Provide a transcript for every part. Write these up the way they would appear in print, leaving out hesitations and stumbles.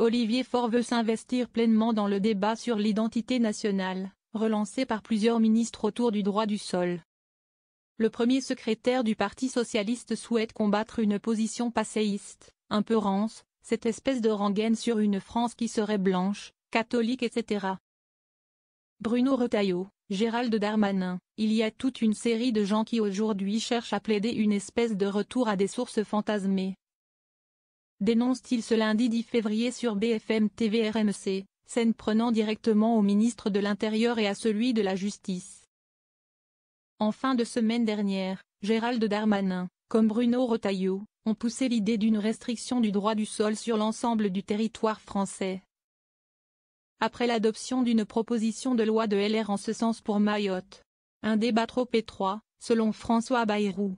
Olivier Faure veut s'investir pleinement dans le débat sur l'identité nationale, relancé par plusieurs ministres autour du droit du sol. Le premier secrétaire du Parti socialiste souhaite combattre une position passéiste, un peu rance, cette espèce de rengaine sur une France qui serait blanche, catholique etc. Bruno Retailleau, Gérald Darmanin, il y a toute une série de gens qui aujourd'hui cherchent à plaider une espèce de retour à des sources fantasmées. Dénonce-t-il ce lundi 10 février sur BFM TV RMC, scène prenant directement au ministre de l'Intérieur et à celui de la Justice. En fin de semaine dernière, Gérald Darmanin, comme Bruno Retailleau, ont poussé l'idée d'une restriction du droit du sol sur l'ensemble du territoire français. Après l'adoption d'une proposition de loi de LR en ce sens pour Mayotte. Un débat trop étroit, selon François Bayrou.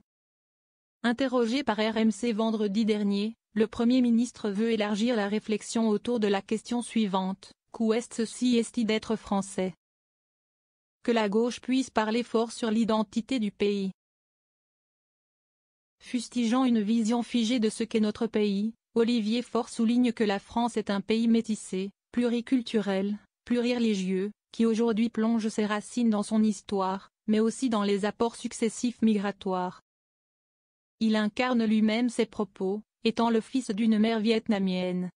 Interrogé par RMC vendredi dernier, le Premier ministre veut élargir la réflexion autour de la question suivante, qu'est-ce d'être français? Que la gauche puisse parler fort sur l'identité du pays. Fustigeant une vision figée de ce qu'est notre pays, Olivier Faure souligne que la France est un pays métissé, pluriculturel, plurireligieux, qui aujourd'hui plonge ses racines dans son histoire, mais aussi dans les apports successifs migratoires. Il incarne lui-même ses propos, étant le fils d'une mère vietnamienne.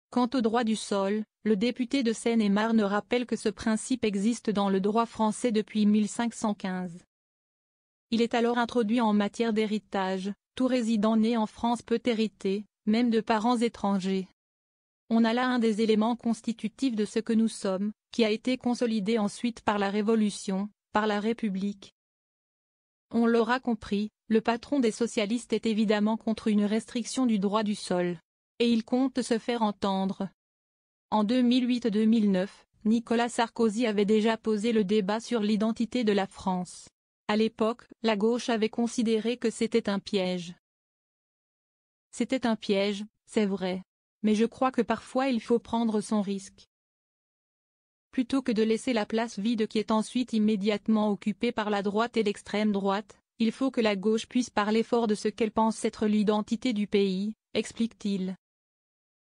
Quant au droit du sol, le député de Seine-et-Marne rappelle que ce principe existe dans le droit français depuis 1515. Il est alors introduit en matière d'héritage, tout résident né en France peut hériter, même de parents étrangers. On a là un des éléments constitutifs de ce que nous sommes, qui a été consolidé ensuite par la Révolution, par la République. On l'aura compris, le patron des socialistes est évidemment contre une restriction du droit du sol. Et il compte se faire entendre. En 2008-2009, Nicolas Sarkozy avait déjà posé le débat sur l'identité de la France. À l'époque, la gauche avait considéré que c'était un piège. C'était un piège, c'est vrai. Mais je crois que parfois il faut prendre son risque. Plutôt que de laisser la place vide qui est ensuite immédiatement occupée par la droite et l'extrême droite, il faut que la gauche puisse parler fort de ce qu'elle pense être l'identité du pays, explique-t-il.